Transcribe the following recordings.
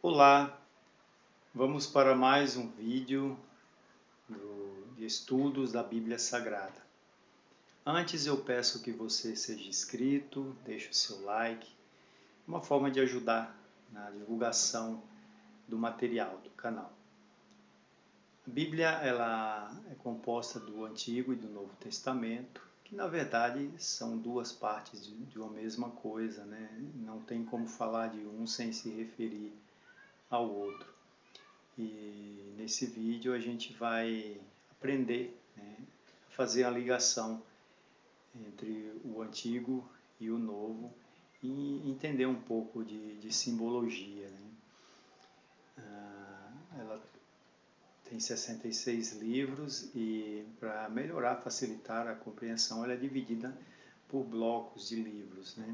Olá, vamos para mais um vídeo de estudos da Bíblia Sagrada. Antes eu peço que você seja inscrito, deixe o seu like, uma forma de ajudar na divulgação do material do canal. A Bíblia ela é composta do Antigo e do Novo Testamento, que na verdade são duas partes de uma mesma coisa, né? Não tem como falar de um sem se referir ao outro. E nesse vídeo a gente vai aprender, né, a fazer a ligação entre o Antigo e o Novo e entender um pouco de simbologia, né? Ela tem 66 livros e para melhorar, facilitar a compreensão, ela é dividida por blocos de livros, né?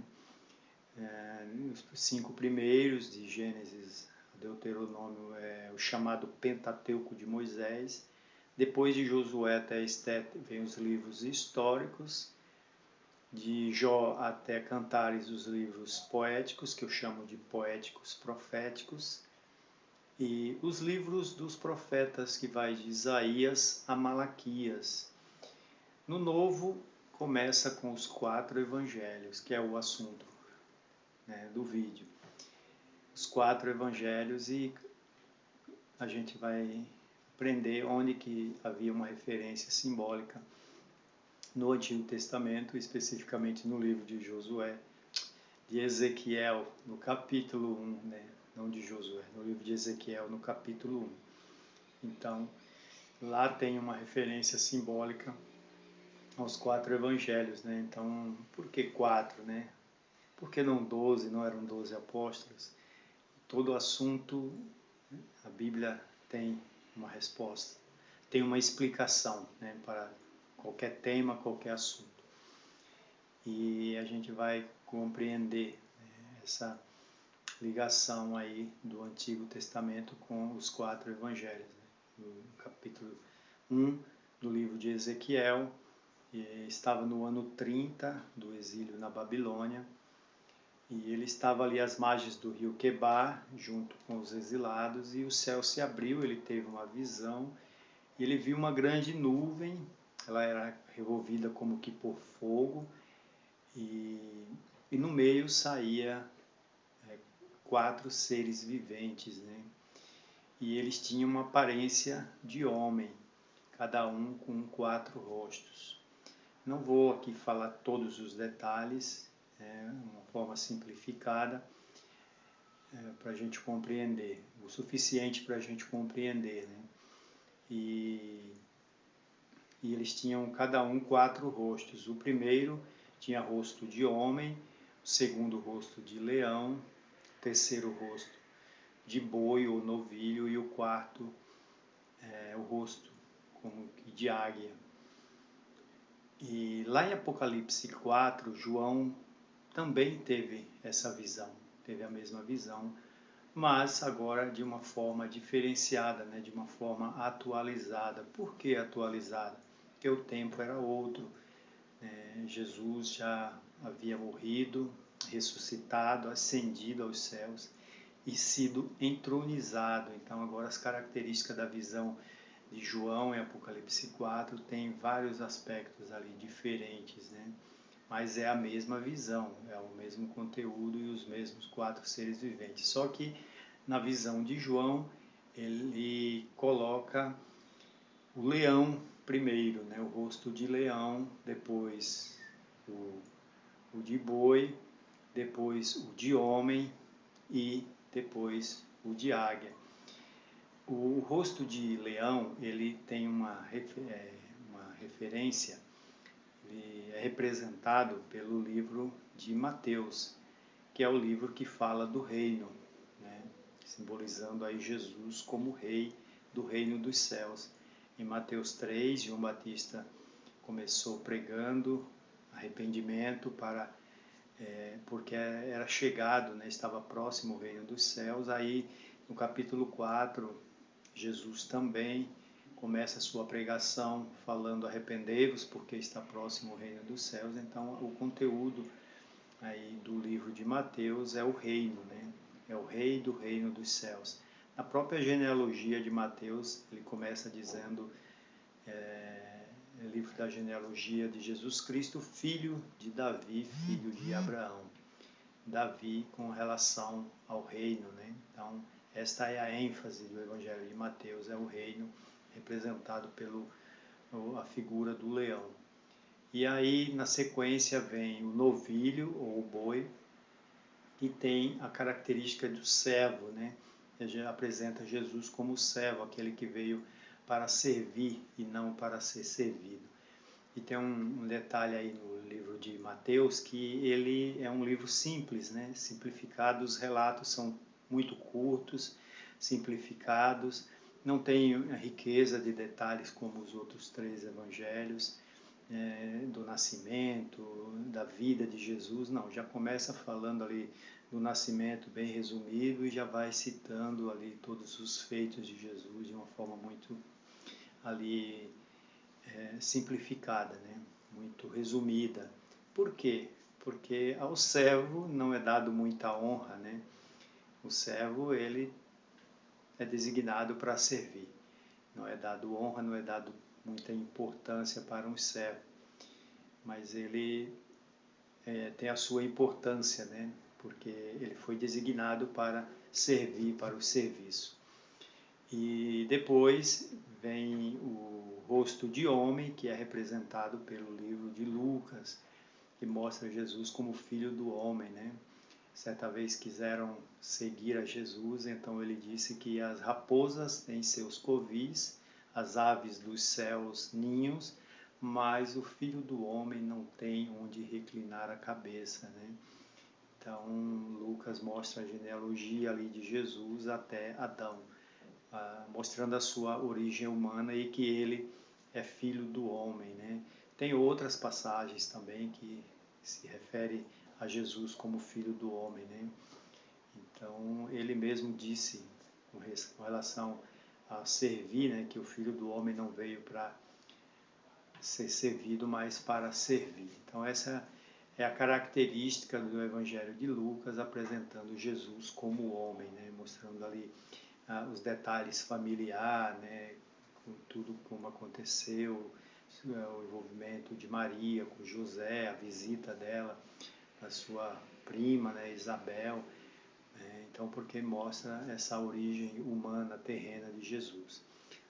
Os 5 primeiros, de Gênesis a Deuteronômio, é o chamado Pentateuco de Moisés. Depois de Josué até Esté vem os livros históricos. De Jó até Cantares, os livros poéticos, que eu chamo de poéticos proféticos. E os livros dos profetas, que vai de Isaías a Malaquias. No Novo, começa com os 4 evangelhos, que é o assunto, né, do vídeo. Os 4 evangelhos, e a gente vai aprender onde que havia uma referência simbólica no Antigo Testamento, especificamente no livro de Josué, de Ezequiel, no capítulo 1, né? Não de Josué, no livro de Ezequiel, no capítulo 1. Então, lá tem uma referência simbólica aos 4 evangelhos, né? Então, por que 4, né? Por que não 12, não eram 12 apóstolos? Todo assunto, a Bíblia tem uma resposta, tem uma explicação, né, para qualquer tema, qualquer assunto. E a gente vai compreender, né, essa ligação aí do Antigo Testamento com os 4 evangelhos, né? No capítulo 1 do livro de Ezequiel, estava no ano 30 do exílio na Babilônia, e ele estava ali às margens do rio Quebar, junto com os exilados, e o céu se abriu, ele teve uma visão, e ele viu uma grande nuvem, ela era revolvida como que por fogo, e no meio saía 4 seres viventes, né? E eles tinham uma aparência de homem, cada um com 4 rostos. Não vou aqui falar todos os detalhes, uma forma simplificada, para a gente compreender, o suficiente para a gente compreender, né? E eles tinham cada um 4 rostos. O primeiro tinha rosto de homem, o segundo rosto de leão, o terceiro rosto de boi ou novilho e o quarto o rosto como de águia. E lá em Apocalipse 4, João também teve essa visão, teve a mesma visão, mas agora de uma forma diferenciada, né, de uma forma atualizada. Por que atualizada? Porque o tempo era outro, Jesus já havia morrido, ressuscitado, ascendido aos céus e sido entronizado. Então agora as características da visão de João em Apocalipse 4 tem vários aspectos ali diferentes, né? Mas é a mesma visão, é o mesmo conteúdo e os mesmos 4 seres viventes. Só que na visão de João, ele coloca o leão primeiro, né? O rosto de leão, depois o de boi, depois o de homem e depois o de águia. O rosto de leão, ele tem uma referência, ele é representado pelo livro de Mateus, que é o livro que fala do reino, né? Simbolizando aí Jesus como rei do reino dos céus. Em Mateus 3, João Batista começou pregando arrependimento porque era chegado, né? Estava próximo o reino dos céus. Aí no capítulo 4, Jesus também começa a sua pregação falando: arrependei-vos porque está próximo o reino dos céus. Então o conteúdo aí do livro de Mateus é o reino, né? é o rei do reino dos céus. Na própria genealogia de Mateus, ele começa dizendo, livro da genealogia de Jesus Cristo, filho de Davi, filho de Abraão. Davi com relação ao reino, né? Então, esta é a ênfase do Evangelho de Mateus, é o reino representado a figura do leão. E aí, na sequência, vem o novilho, ou o boi, que tem a característica do servo, né? Apresenta Jesus como servo, aquele que veio para servir e não para ser servido. E tem um detalhe aí no livro de Mateus, que ele é um livro simples, né? Simplificado, os relatos são muito curtos, simplificados, não tem a riqueza de detalhes como os outros 3 evangelhos, do nascimento, da vida de Jesus, não, já começa falando ali do nascimento bem resumido e já vai citando ali todos os feitos de Jesus de uma forma muito ali simplificada, né? Muito resumida. Por quê? Porque ao servo não é dado muita honra, né? O servo, ele é designado para servir. Não é dado honra, não é dado muita importância para um servo. Mas ele tem a sua importância, né? Porque ele foi designado para servir, para o serviço. E depois vem o rosto de homem, que é representado pelo livro de Lucas, que mostra Jesus como filho do homem, né? Certa vez quiseram seguir a Jesus, então ele disse que as raposas têm seus covis, as aves dos céus ninhos, mas o filho do homem não tem onde reclinar a cabeça, né? Então Lucas mostra a genealogia ali de Jesus até Adão, mostrando a sua origem humana e que ele é filho do homem, né? Tem outras passagens também que se refere a Jesus como filho do homem, né? Então ele mesmo disse com relação a servir, né, que o filho do homem não veio para ser servido, mas para servir. Então essa é a característica do Evangelho de Lucas, apresentando Jesus como homem, né, mostrando ali os detalhes familiares, né, com tudo como aconteceu, o envolvimento de Maria com José, a visita dela, a sua prima, né, Isabel, então porque mostra essa origem humana, terrena de Jesus.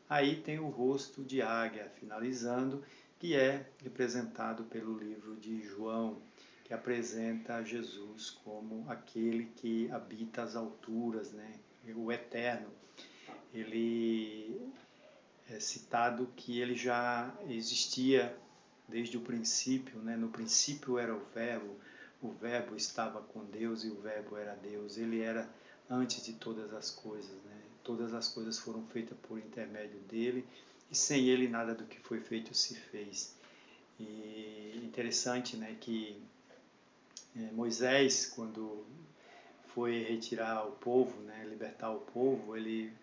Aí tem o rosto de águia, finalizando, que é representado pelo livro de João, que apresenta Jesus como aquele que habita as alturas, né, o eterno. Ele é citado que ele já existia desde o princípio, né? No princípio era o verbo estava com Deus e o verbo era Deus. Ele era antes de todas as coisas, né? Todas as coisas foram feitas por intermédio dele e sem ele nada do que foi feito se fez. E interessante, né, que Moisés, quando foi retirar o povo, né, libertar o povo, ele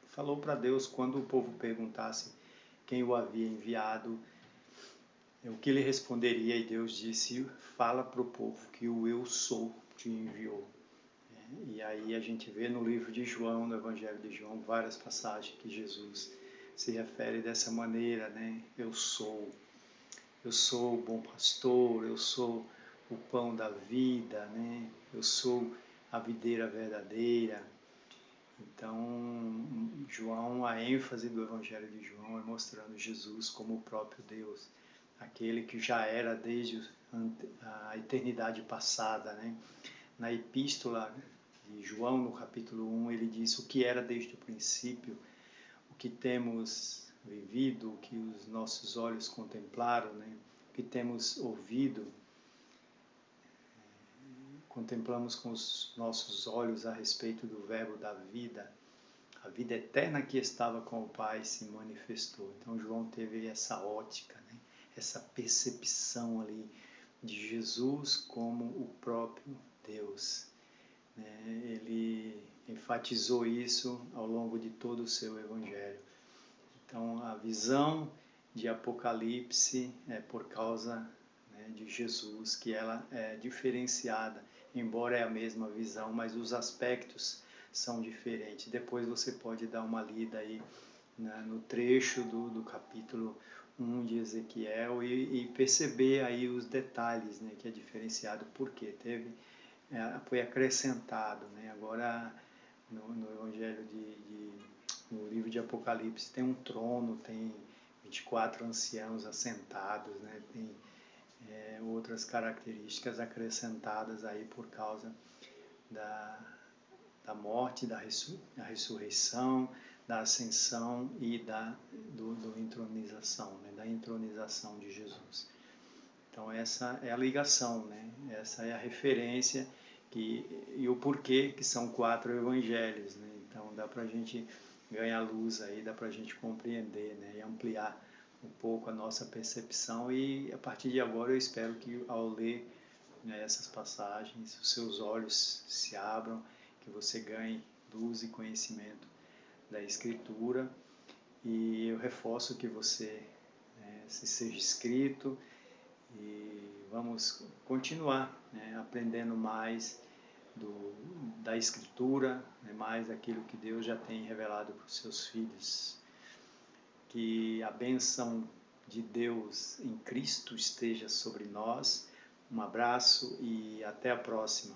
falou para Deus, quando o povo perguntasse quem o havia enviado, o que ele responderia, e Deus disse, fala para o povo que o eu sou te enviou. E aí a gente vê no livro de João, no Evangelho de João, várias passagens que Jesus se refere dessa maneira, né? Eu sou o bom pastor, eu sou o pão da vida, né? Eu sou a videira verdadeira. Então, João, a ênfase do Evangelho de João é mostrando Jesus como o próprio Deus, aquele que já era desde a eternidade passada, né? Na epístola de João, no capítulo 1, ele diz o que era desde o princípio, o que temos vivido, o que os nossos olhos contemplaram, né? O que temos ouvido, contemplamos com os nossos olhos a respeito do verbo da vida, a vida eterna que estava com o Pai se manifestou. Então João teve essa ótica, né? Essa percepção ali de Jesus como o próprio Deus, né? Ele enfatizou isso ao longo de todo o seu Evangelho. Então a visão de Apocalipse é por causa, né, de Jesus, que ela é diferenciada, embora é a mesma visão, mas os aspectos são diferentes. Depois você pode dar uma lida aí no trecho do capítulo 1 de Ezequiel e perceber aí os detalhes, né, que é diferenciado, porque foi acrescentado, né? Agora no Evangelho no livro de Apocalipse tem um trono, tem 24 anciãos assentados, né? Tem outras características acrescentadas aí por causa da morte, da ressurreição, da ascensão e do entronização, né? Da entronização de Jesus. Então essa é a ligação, né? Essa é a referência e o porquê que são 4 evangelhos, né? Então dá para a gente ganhar luz aí, dá para a gente compreender, né? E ampliar um pouco a nossa percepção e a partir de agora eu espero que ao ler, né, essas passagens os seus olhos se abram, que você ganhe luz e conhecimento da Escritura e eu reforço que você se seja inscrito e vamos continuar, né, aprendendo mais da Escritura, né, mais daquilo que Deus já tem revelado para os seus filhos. Que a bênção de Deus em Cristo esteja sobre nós. Um abraço e até a próxima.